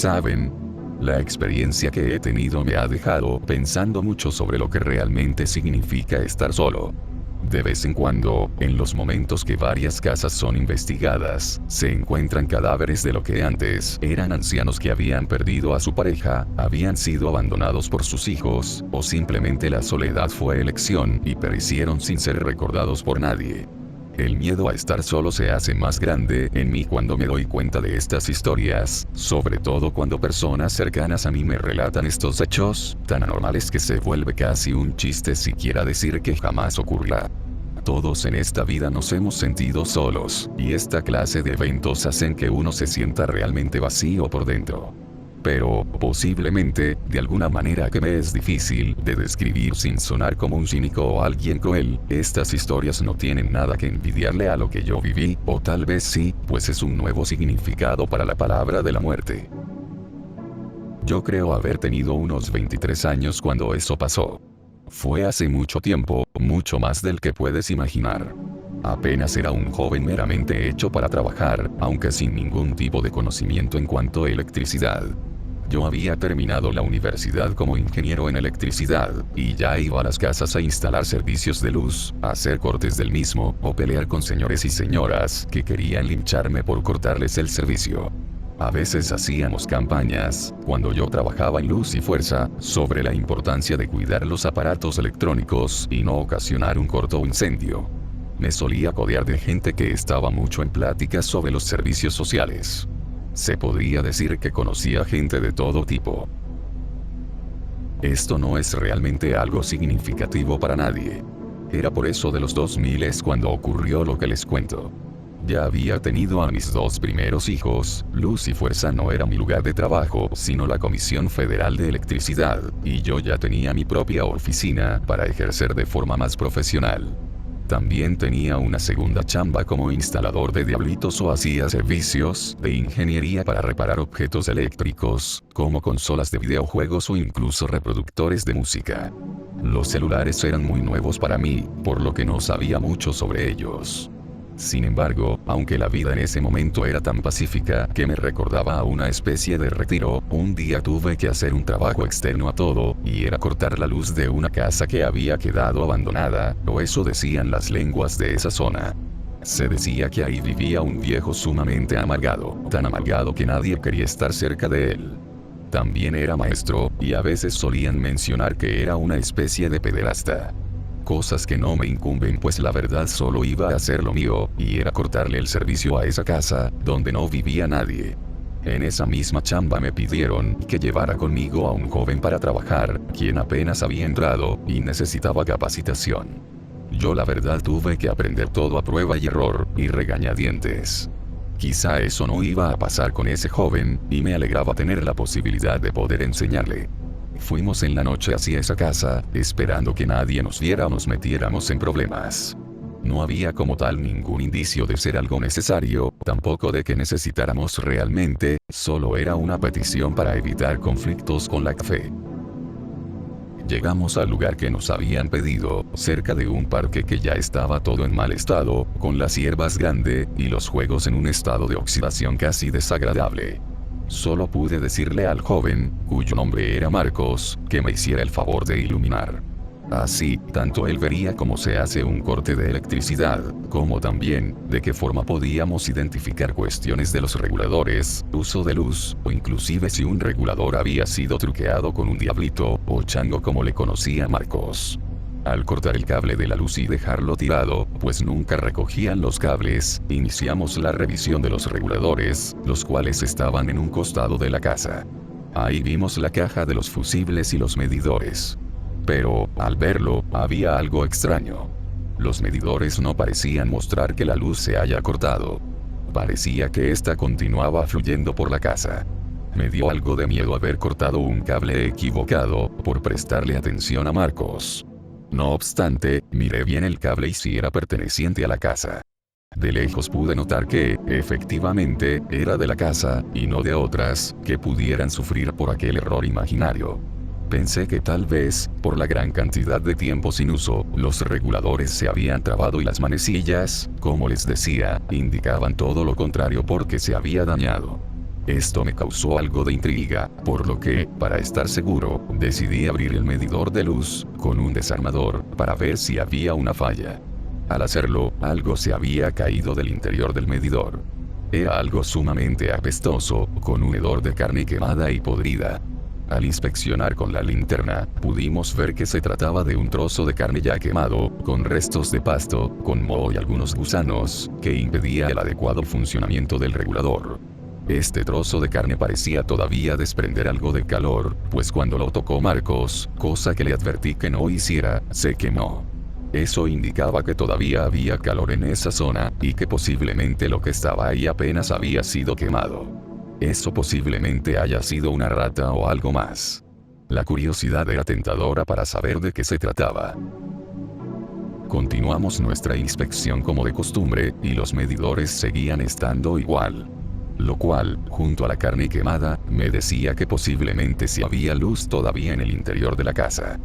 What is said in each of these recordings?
¿saben? La experiencia que he tenido me ha dejado pensando mucho sobre lo que realmente significa estar solo. De vez en cuando, en los momentos que varias casas son investigadas, se encuentran cadáveres de lo que antes eran ancianos que habían perdido a su pareja, habían sido abandonados por sus hijos, o simplemente la soledad fue elección y perecieron sin ser recordados por nadie. El miedo a estar solo se hace más grande en mí cuando me doy cuenta de estas historias, sobre todo cuando personas cercanas a mí me relatan estos hechos, tan anormales que se vuelve casi un chiste siquiera decir que jamás ocurrirá. Todos en esta vida nos hemos sentido solos, y esta clase de eventos hacen que uno se sienta realmente vacío por dentro. Pero, posiblemente, de alguna manera que me es difícil de describir sin sonar como un cínico o alguien cruel, estas historias no tienen nada que envidiarle a lo que yo viví, o tal vez sí, pues es un nuevo significado para la palabra de la muerte. Yo creo haber tenido unos 23 años cuando eso pasó. Fue hace mucho tiempo, mucho más del que puedes imaginar. Apenas era un joven meramente hecho para trabajar, aunque sin ningún tipo de conocimiento en cuanto a electricidad. Yo había terminado la universidad como ingeniero en electricidad, y ya iba a las casas a instalar servicios de luz, a hacer cortes del mismo, o pelear con señores y señoras que querían lincharme por cortarles el servicio. A veces hacíamos campañas, cuando yo trabajaba en Luz y Fuerza, sobre la importancia de cuidar los aparatos electrónicos y no ocasionar un corto o incendio. Me solía codear de gente que estaba mucho en pláticas sobre los servicios sociales. Se podría decir que conocía gente de todo tipo. Esto no es realmente algo significativo para nadie. Era por eso de los 2000 cuando ocurrió lo que les cuento. Ya había tenido a mis dos primeros hijos, Luz y Fuerza no era mi lugar de trabajo, sino la Comisión Federal de Electricidad, y yo ya tenía mi propia oficina para ejercer de forma más profesional. También tenía una segunda chamba como instalador de diablitos o hacía servicios de ingeniería para reparar objetos eléctricos, como consolas de videojuegos o incluso reproductores de música. Los celulares eran muy nuevos para mí, por lo que no sabía mucho sobre ellos. Sin embargo, aunque la vida en ese momento era tan pacífica que me recordaba a una especie de retiro, un día tuve que hacer un trabajo externo a todo, y era cortar la luz de una casa que había quedado abandonada, o eso decían las lenguas de esa zona. Se decía que ahí vivía un viejo sumamente amargado, tan amargado que nadie quería estar cerca de él. También era maestro, y a veces solían mencionar que era una especie de pederasta. Cosas que no me incumben, pues la verdad solo iba a hacer lo mío, y era cortarle el servicio a esa casa, donde no vivía nadie. En esa misma chamba me pidieron que llevara conmigo a un joven para trabajar, quien apenas había entrado, y necesitaba capacitación. Yo la verdad tuve que aprender todo a prueba y error, y regañadientes. Quizá eso no iba a pasar con ese joven, y me alegraba tener la posibilidad de poder enseñarle. Fuimos en la noche hacia esa casa, esperando que nadie nos viera o nos metiéramos en problemas. No había como tal ningún indicio de ser algo necesario, tampoco de que necesitáramos realmente, solo era una petición para evitar conflictos con la fe. Llegamos al lugar que nos habían pedido, cerca de un parque que ya estaba todo en mal estado, con las hierbas grande, y los juegos en un estado de oxidación casi desagradable. Solo pude decirle al joven, cuyo nombre era Marcos, que me hiciera el favor de iluminar. Así, tanto él vería cómo se hace un corte de electricidad, como también, de qué forma podíamos identificar cuestiones de los reguladores, uso de luz, o inclusive si un regulador había sido truqueado con un diablito, o chango como le conocía Marcos. Al cortar el cable de la luz y dejarlo tirado, pues nunca recogían los cables, iniciamos la revisión de los reguladores, los cuales estaban en un costado de la casa. Ahí vimos la caja de los fusibles y los medidores. Pero, al verlo, había algo extraño. Los medidores no parecían mostrar que la luz se haya cortado. Parecía que ésta continuaba fluyendo por la casa. Me dio algo de miedo haber cortado un cable equivocado, por prestarle atención a Marcos. No obstante, miré bien el cable y si era perteneciente a la casa. De lejos pude notar que, efectivamente, era de la casa, y no de otras, que pudieran sufrir por aquel error imaginario. Pensé que tal vez, por la gran cantidad de tiempo sin uso, los reguladores se habían trabado y las manecillas, como les decía, indicaban todo lo contrario porque se había dañado. Esto me causó algo de intriga, por lo que, para estar seguro, decidí abrir el medidor de luz con un desarmador para ver si había una falla. Al hacerlo, algo se había caído del interior del medidor. Era algo sumamente apestoso, con un hedor de carne quemada y podrida. Al inspeccionar con la linterna, pudimos ver que se trataba de un trozo de carne ya quemado, con restos de pasto, con moho y algunos gusanos, que impedía el adecuado funcionamiento del regulador. Este trozo de carne parecía todavía desprender algo de calor, pues cuando lo tocó Marcos, cosa que le advertí que no hiciera, se quemó. Eso indicaba que todavía había calor en esa zona, y que posiblemente lo que estaba ahí apenas había sido quemado. Eso posiblemente haya sido una rata o algo más. La curiosidad era tentadora para saber de qué se trataba. Continuamos nuestra inspección como de costumbre, y los medidores seguían estando igual. Lo cual, junto a la carne quemada, me decía que posiblemente sí había luz todavía en el interior de la casa.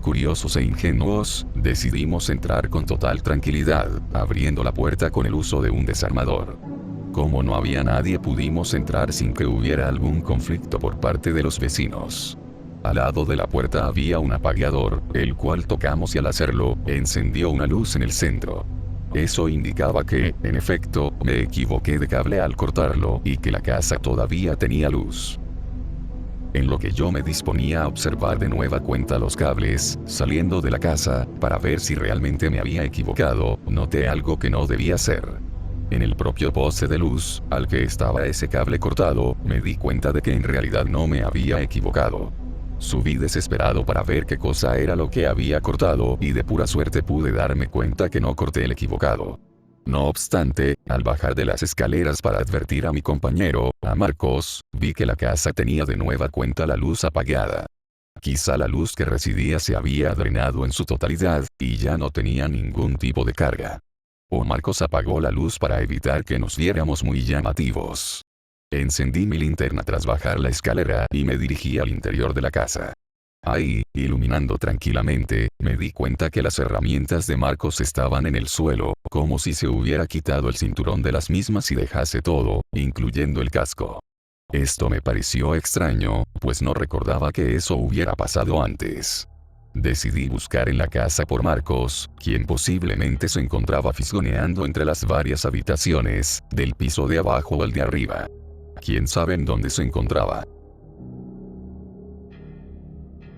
Curiosos e ingenuos, decidimos entrar con total tranquilidad, abriendo la puerta con el uso de un desarmador. Como no había nadie, pudimos entrar sin que hubiera algún conflicto por parte de los vecinos. Al lado de la puerta había un apagador, el cual tocamos y al hacerlo, encendió una luz en el centro. Eso indicaba que, en efecto, me equivoqué de cable al cortarlo y que la casa todavía tenía luz. En lo que yo me disponía a observar de nueva cuenta los cables, saliendo de la casa, para ver si realmente me había equivocado, noté algo que no debía ser. En el propio poste de luz, al que estaba ese cable cortado, me di cuenta de que en realidad no me había equivocado. Subí desesperado para ver qué cosa era lo que había cortado y de pura suerte pude darme cuenta que no corté el equivocado. No obstante, al bajar de las escaleras para advertir a mi compañero, a Marcos, vi que la casa tenía de nueva cuenta la luz apagada. Quizá la luz que residía se había drenado en su totalidad, y ya no tenía ningún tipo de carga. O Marcos apagó la luz para evitar que nos viéramos muy llamativos. Encendí mi linterna tras bajar la escalera y me dirigí al interior de la casa. Ahí, iluminando tranquilamente, me di cuenta que las herramientas de Marcos estaban en el suelo, como si se hubiera quitado el cinturón de las mismas y dejase todo, incluyendo el casco. Esto me pareció extraño, pues no recordaba que eso hubiera pasado antes. Decidí buscar en la casa por Marcos, quien posiblemente se encontraba fisgoneando entre las varias habitaciones, del piso de abajo o el de arriba. Quién sabe en dónde se encontraba.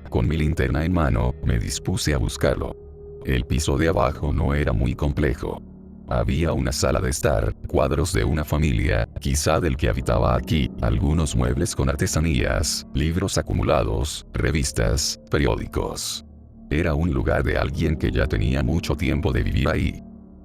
Con mi linterna en mano, me dispuse a buscarlo. El piso de abajo no era muy complejo. Había una sala de estar, cuadros de una familia, quizá del que habitaba aquí, algunos muebles con artesanías, libros acumulados, revistas, periódicos. Era un lugar de alguien que ya tenía mucho tiempo de vivir ahí.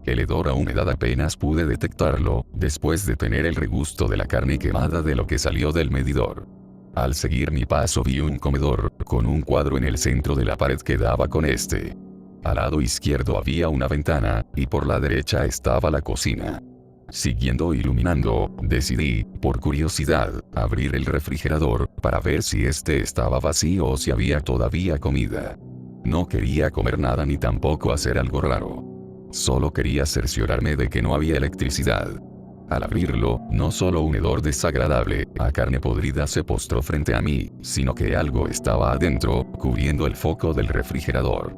El hedor a humedad apenas pude detectarlo, después de tener el regusto de la carne quemada de lo que salió del medidor. Al seguir mi paso vi un comedor, con un cuadro en el centro de la pared que daba con este. Al lado izquierdo había una ventana, y por la derecha estaba la cocina. Siguiendo iluminando, decidí, por curiosidad, abrir el refrigerador, para ver si este estaba vacío o si había todavía comida. No quería comer nada ni tampoco hacer algo raro. Solo quería cerciorarme de que no había electricidad. Al abrirlo, no solo un hedor desagradable, a carne podrida se postró frente a mí, sino que algo estaba adentro, cubriendo el foco del refrigerador.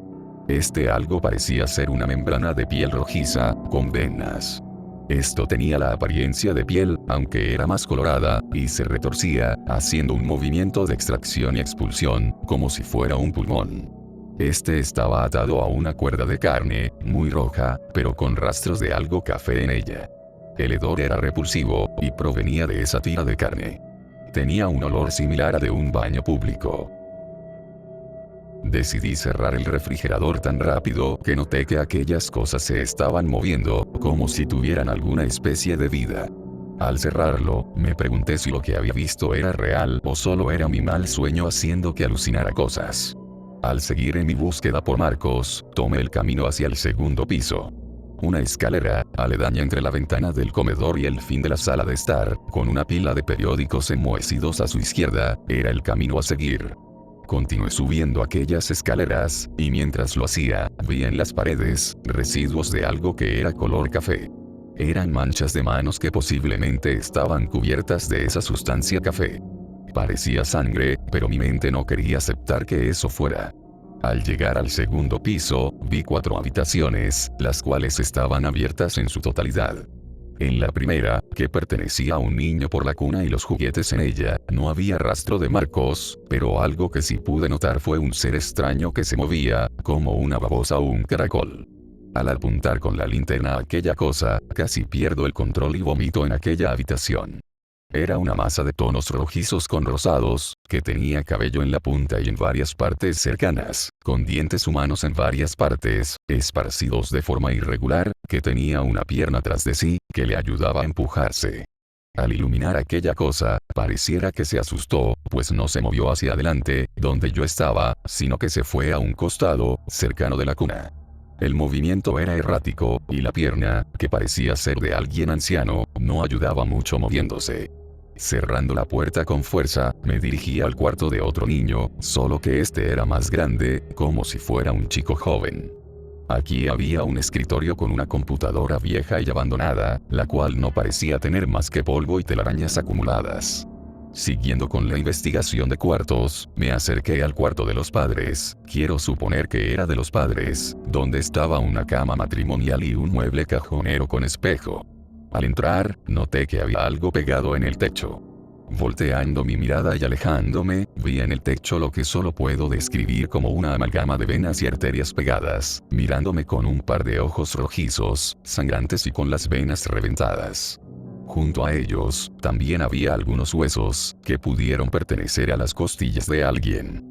Este algo parecía ser una membrana de piel rojiza, con venas. Esto tenía la apariencia de piel, aunque era más colorada, y se retorcía, haciendo un movimiento de extracción y expulsión, como si fuera un pulmón. Este estaba atado a una cuerda de carne, muy roja, pero con rastros de algo café en ella. El hedor era repulsivo, y provenía de esa tira de carne. Tenía un olor similar a de un baño público. Decidí cerrar el refrigerador tan rápido que noté que aquellas cosas se estaban moviendo, como si tuvieran alguna especie de vida. Al cerrarlo, me pregunté si lo que había visto era real o solo era mi mal sueño haciendo que alucinara cosas. Al seguir en mi búsqueda por Marcos, tomé el camino hacia el segundo piso. Una escalera, aledaña entre la ventana del comedor y el fin de la sala de estar, con una pila de periódicos enmohecidos a su izquierda, era el camino a seguir. Continué subiendo aquellas escaleras, y mientras lo hacía, vi en las paredes, residuos de algo que era color café. Eran manchas de manos que posiblemente estaban cubiertas de esa sustancia café. Parecía sangre, pero mi mente no quería aceptar que eso fuera. Al llegar al segundo piso, vi 4 habitaciones, las cuales estaban abiertas en su totalidad. En la primera, que pertenecía a un niño por la cuna y los juguetes en ella, no había rastro de Marcos, pero algo que sí pude notar fue un ser extraño que se movía, como una babosa o un caracol. Al apuntar con la linterna a aquella cosa, casi pierdo el control y vomito en aquella habitación. Era una masa de tonos rojizos con rosados, que tenía cabello en la punta y en varias partes cercanas, con dientes humanos en varias partes, esparcidos de forma irregular, que tenía una pierna tras de sí, que le ayudaba a empujarse. Al iluminar aquella cosa, pareciera que se asustó, pues no se movió hacia adelante, donde yo estaba, sino que se fue a un costado, cercano de la cuna. El movimiento era errático, y la pierna, que parecía ser de alguien anciano, no ayudaba mucho moviéndose. Cerrando la puerta con fuerza, me dirigí al cuarto de otro niño, solo que este era más grande, como si fuera un chico joven. Aquí había un escritorio con una computadora vieja y abandonada, la cual no parecía tener más que polvo y telarañas acumuladas. Siguiendo con la investigación de cuartos, me acerqué al cuarto de los padres, quiero suponer que era de los padres, donde estaba una cama matrimonial y un mueble cajonero con espejo. Al entrar, noté que había algo pegado en el techo. Volteando mi mirada y alejándome, vi en el techo lo que solo puedo describir como una amalgama de venas y arterias pegadas, mirándome con un par de ojos rojizos, sangrantes y con las venas reventadas. Junto a ellos, también había algunos huesos, que pudieron pertenecer a las costillas de alguien.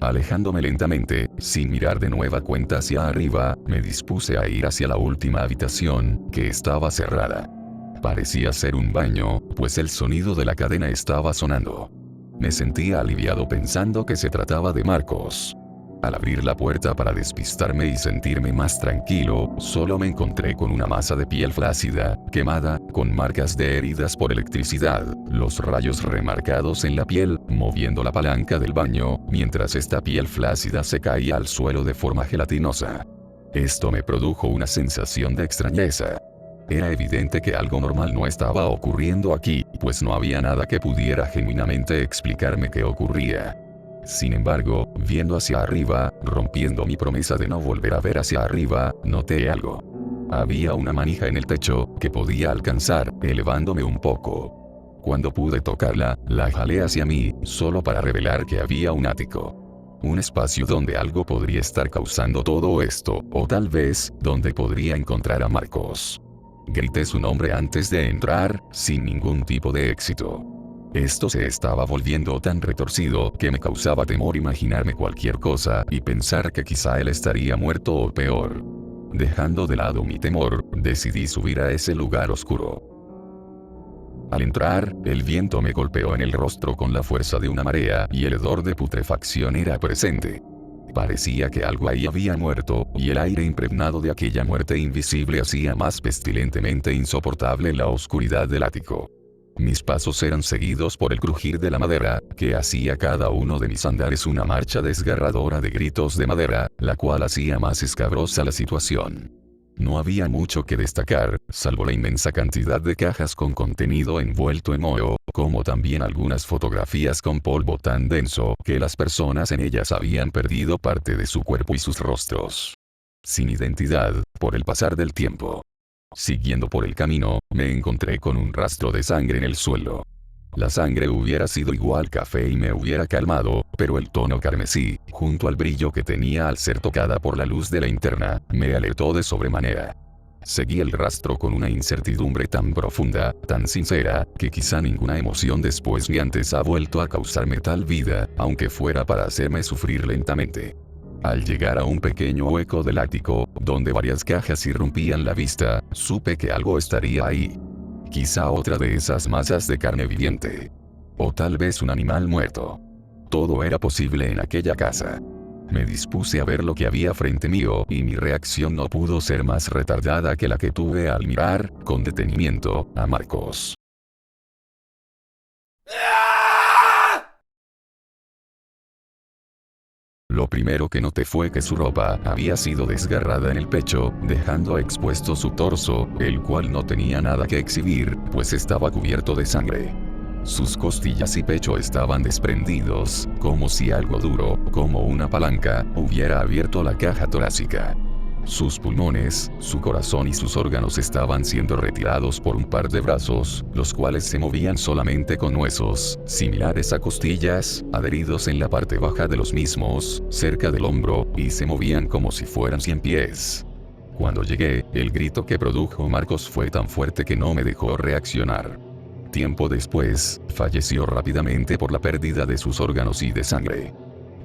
Alejándome lentamente, sin mirar de nueva cuenta hacia arriba, me dispuse a ir hacia la última habitación, que estaba cerrada. Parecía ser un baño, pues el sonido de la cadena estaba sonando. Me sentía aliviado pensando que se trataba de Marcos. Al abrir la puerta para despistarme y sentirme más tranquilo, solo me encontré con una masa de piel flácida, quemada, con marcas de heridas por electricidad, los rayos remarcados en la piel, moviendo la palanca del baño, mientras esta piel flácida se caía al suelo de forma gelatinosa. Esto me produjo una sensación de extrañeza. Era evidente que algo normal no estaba ocurriendo aquí, pues no había nada que pudiera genuinamente explicarme qué ocurría. Sin embargo, viendo hacia arriba, rompiendo mi promesa de no volver a ver hacia arriba, noté algo. Había una manija en el techo, que podía alcanzar, elevándome un poco. Cuando pude tocarla, la jalé hacia mí, solo para revelar que había un ático. Un espacio donde algo podría estar causando todo esto, o tal vez, donde podría encontrar a Marcos. Grité su nombre antes de entrar, sin ningún tipo de éxito. Esto se estaba volviendo tan retorcido que me causaba temor imaginarme cualquier cosa y pensar que quizá él estaría muerto o peor. Dejando de lado mi temor, decidí subir a ese lugar oscuro. Al entrar, el viento me golpeó en el rostro con la fuerza de una marea y el hedor de putrefacción era presente. Parecía que algo ahí había muerto, y el aire impregnado de aquella muerte invisible hacía más pestilentemente insoportable la oscuridad del ático. Mis pasos eran seguidos por el crujir de la madera, que hacía cada uno de mis andares una marcha desgarradora de gritos de madera, la cual hacía más escabrosa la situación. No había mucho que destacar, salvo la inmensa cantidad de cajas con contenido envuelto en moho, como también algunas fotografías con polvo tan denso que las personas en ellas habían perdido parte de su cuerpo y sus rostros. Sin identidad, por el pasar del tiempo. Siguiendo por el camino, me encontré con un rastro de sangre en el suelo. La sangre hubiera sido igual café y me hubiera calmado, pero el tono carmesí, junto al brillo que tenía al ser tocada por la luz de la linterna, me alertó de sobremanera. Seguí el rastro con una incertidumbre tan profunda, tan sincera, que quizá ninguna emoción después ni antes ha vuelto a causarme tal vida, aunque fuera para hacerme sufrir lentamente. Al llegar a un pequeño hueco del ático, donde varias cajas irrumpían la vista, supe que algo estaría ahí. Quizá otra de esas masas de carne viviente. O tal vez un animal muerto. Todo era posible en aquella casa. Me dispuse a ver lo que había frente mío, y mi reacción no pudo ser más retardada que la que tuve al mirar, con detenimiento, a Marcos. Lo primero que noté fue que su ropa había sido desgarrada en el pecho, dejando expuesto su torso, el cual no tenía nada que exhibir, pues estaba cubierto de sangre. Sus costillas y pecho estaban desprendidos, como si algo duro, como una palanca, hubiera abierto la caja torácica. Sus pulmones, su corazón y sus órganos estaban siendo retirados por un par de brazos, los cuales se movían solamente con huesos, similares a costillas, adheridos en la parte baja de los mismos, cerca del hombro, y se movían como si fueran 100 pies. Cuando llegué, el grito que produjo Marcos fue tan fuerte que no me dejó reaccionar. Tiempo después, falleció rápidamente por la pérdida de sus órganos y de sangre.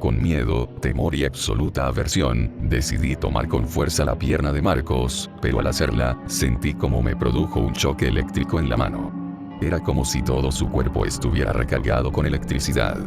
Con miedo, temor y absoluta aversión, decidí tomar con fuerza la pierna de Marcos, pero al hacerla, sentí como me produjo un choque eléctrico en la mano. Era como si todo su cuerpo estuviera recargado con electricidad.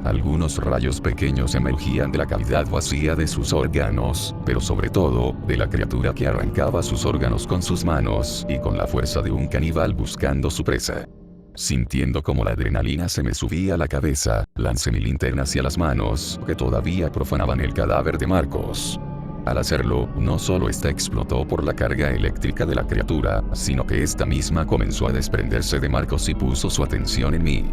Algunos rayos pequeños emergían de la cavidad vacía de sus órganos, pero sobre todo, de la criatura que arrancaba sus órganos con sus manos y con la fuerza de un caníbal buscando su presa. Sintiendo como la adrenalina se me subía a la cabeza, lancé mi linterna hacia las manos, que todavía profanaban el cadáver de Marcos. Al hacerlo, no solo ésta explotó por la carga eléctrica de la criatura, sino que ésta misma comenzó a desprenderse de Marcos y puso su atención en mí.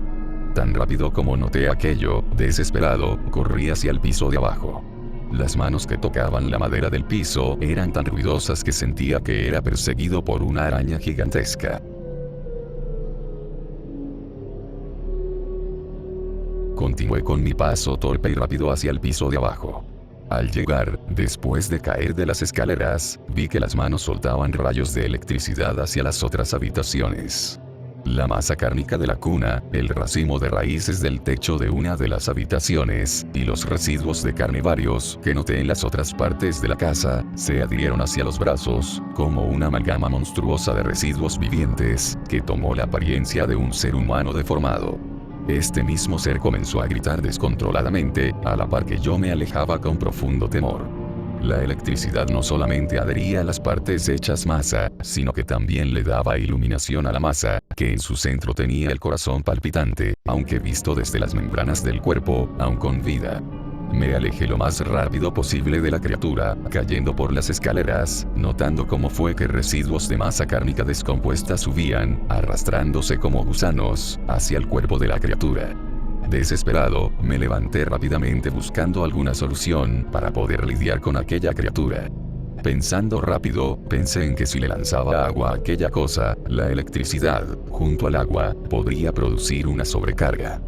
Tan rápido como noté aquello, desesperado, corrí hacia el piso de abajo. Las manos que tocaban la madera del piso eran tan ruidosas que sentía que era perseguido por una araña gigantesca. Continué con mi paso torpe y rápido hacia el piso de abajo. Al llegar, después de caer de las escaleras, vi que las manos soltaban rayos de electricidad hacia las otras habitaciones. La masa cárnica de la cuna, el racimo de raíces del techo de una de las habitaciones, y los residuos de carne varios que noté en las otras partes de la casa, se adhirieron hacia los brazos, como una amalgama monstruosa de residuos vivientes, que tomó la apariencia de un ser humano deformado. Este mismo ser comenzó a gritar descontroladamente, a la par que yo me alejaba con profundo temor. La electricidad no solamente adhería a las partes hechas masa, sino que también le daba iluminación a la masa, que en su centro tenía el corazón palpitante, aunque visto desde las membranas del cuerpo, aún con vida. Me alejé lo más rápido posible de la criatura, cayendo por las escaleras, notando cómo fue que residuos de masa cárnica descompuesta subían, arrastrándose como gusanos, hacia el cuerpo de la criatura. Desesperado, me levanté rápidamente buscando alguna solución para poder lidiar con aquella criatura. Pensando rápido, pensé en que si le lanzaba agua a aquella cosa, la electricidad, junto al agua, podría producir una sobrecarga.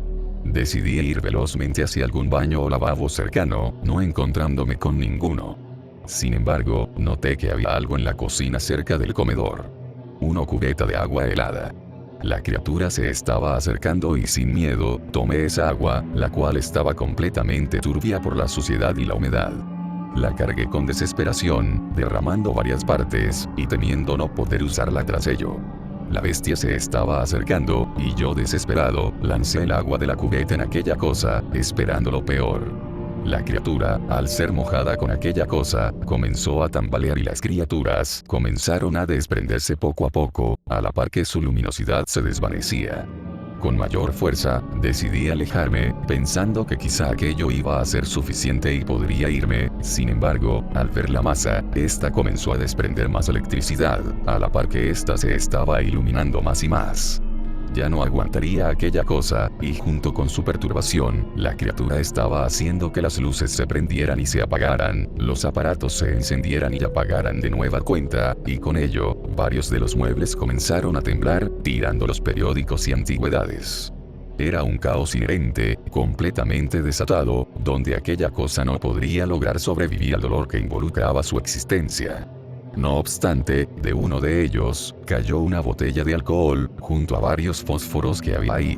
Decidí ir velozmente hacia algún baño o lavabo cercano, no encontrándome con ninguno. Sin embargo, noté que había algo en la cocina cerca del comedor. Una cubeta de agua helada. La criatura se estaba acercando y sin miedo, tomé esa agua, la cual estaba completamente turbia por la suciedad y la humedad. La cargué con desesperación, derramando varias partes, y temiendo no poder usarla tras ello. La bestia se estaba acercando, y yo desesperado, lancé el agua de la cubeta en aquella cosa, esperando lo peor. La criatura, al ser mojada con aquella cosa, comenzó a tambalear y las criaturas comenzaron a desprenderse poco a poco, a la par que su luminosidad se desvanecía. Con mayor fuerza, decidí alejarme, pensando que quizá aquello iba a ser suficiente y podría irme. Sin embargo, al ver la masa, esta comenzó a desprender más electricidad, a la par que esta se estaba iluminando más y más. Ya no aguantaría aquella cosa, y junto con su perturbación, la criatura estaba haciendo que las luces se prendieran y se apagaran, los aparatos se encendieran y apagaran de nueva cuenta, y con ello, varios de los muebles comenzaron a temblar, tirando los periódicos y antigüedades. Era un caos inherente, completamente desatado, donde aquella cosa no podría lograr sobrevivir al dolor que involucraba su existencia. No obstante, de uno de ellos, cayó una botella de alcohol, junto a varios fósforos que había ahí.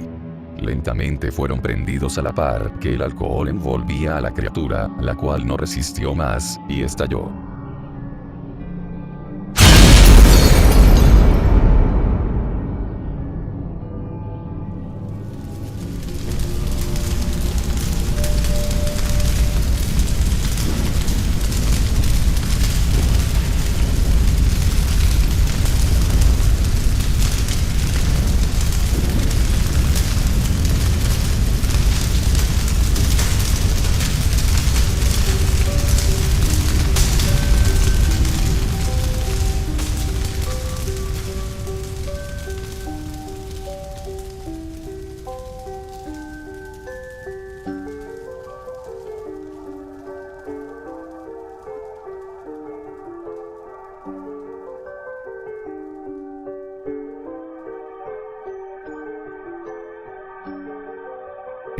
Lentamente fueron prendidos a la par que el alcohol envolvía a la criatura, la cual no resistió más, y estalló.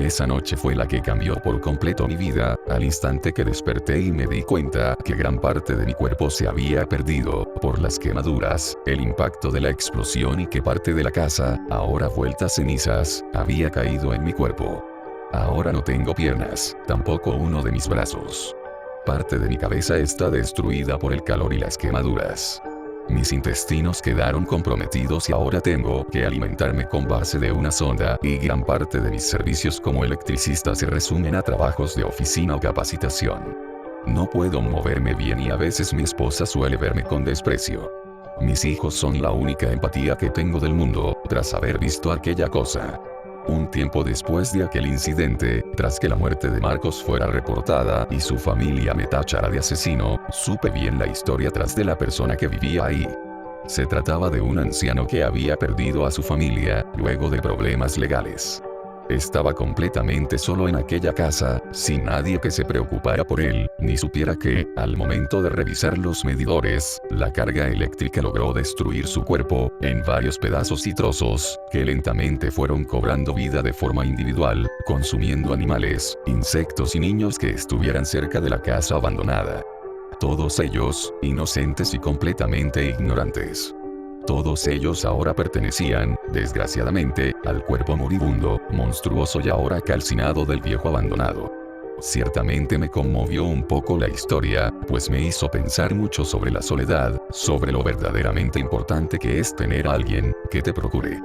Esa noche fue la que cambió por completo mi vida, al instante que desperté y me di cuenta que gran parte de mi cuerpo se había perdido, por las quemaduras, el impacto de la explosión y que parte de la casa, ahora vuelta a cenizas, había caído en mi cuerpo. Ahora no tengo piernas, tampoco uno de mis brazos. Parte de mi cabeza está destruida por el calor y las quemaduras. Mis intestinos quedaron comprometidos y ahora tengo que alimentarme con base de una sonda, y gran parte de mis servicios como electricista se resumen a trabajos de oficina o capacitación. No puedo moverme bien y a veces mi esposa suele verme con desprecio. Mis hijos son la única empatía que tengo del mundo, tras haber visto aquella cosa. Un tiempo después de aquel incidente, tras que la muerte de Marcos fuera reportada y su familia me tachara de asesino, supe bien la historia tras de la persona que vivía ahí. Se trataba de un anciano que había perdido a su familia, luego de problemas legales. Estaba completamente solo en aquella casa, sin nadie que se preocupara por él, ni supiera que, al momento de revisar los medidores, la carga eléctrica logró destruir su cuerpo, en varios pedazos y trozos, que lentamente fueron cobrando vida de forma individual, consumiendo animales, insectos y niños que estuvieran cerca de la casa abandonada. Todos ellos, inocentes y completamente ignorantes. Todos ellos ahora pertenecían, desgraciadamente, al cuerpo moribundo, monstruoso y ahora calcinado del viejo abandonado. Ciertamente me conmovió un poco la historia, pues me hizo pensar mucho sobre la soledad, sobre lo verdaderamente importante que es tener a alguien que te procure.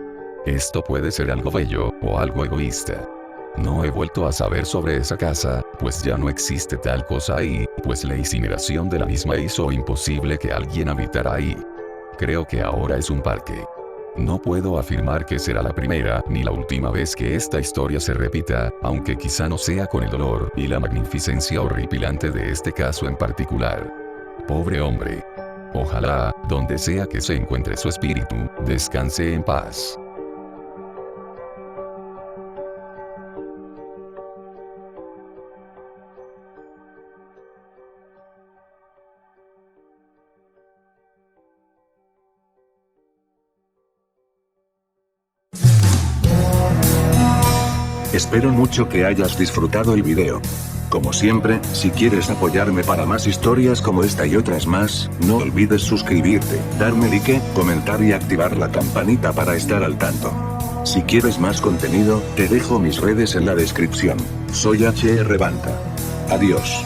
Esto puede ser algo bello, o algo egoísta. No he vuelto a saber sobre esa casa, pues ya no existe tal cosa ahí, pues la incineración de la misma hizo imposible que alguien habitara ahí. Creo que ahora es un parque. No puedo afirmar que será la primera ni la última vez que esta historia se repita, aunque quizá no sea con el dolor y la magnificencia horripilante de este caso en particular. Pobre hombre. Ojalá, donde sea que se encuentre su espíritu, descanse en paz. Espero mucho que hayas disfrutado el video. Como siempre, si quieres apoyarme para más historias como esta y otras más, no olvides suscribirte, darme like, comentar y activar la campanita para estar al tanto. Si quieres más contenido, te dejo mis redes en la descripción. Soy HR Banta. Adiós.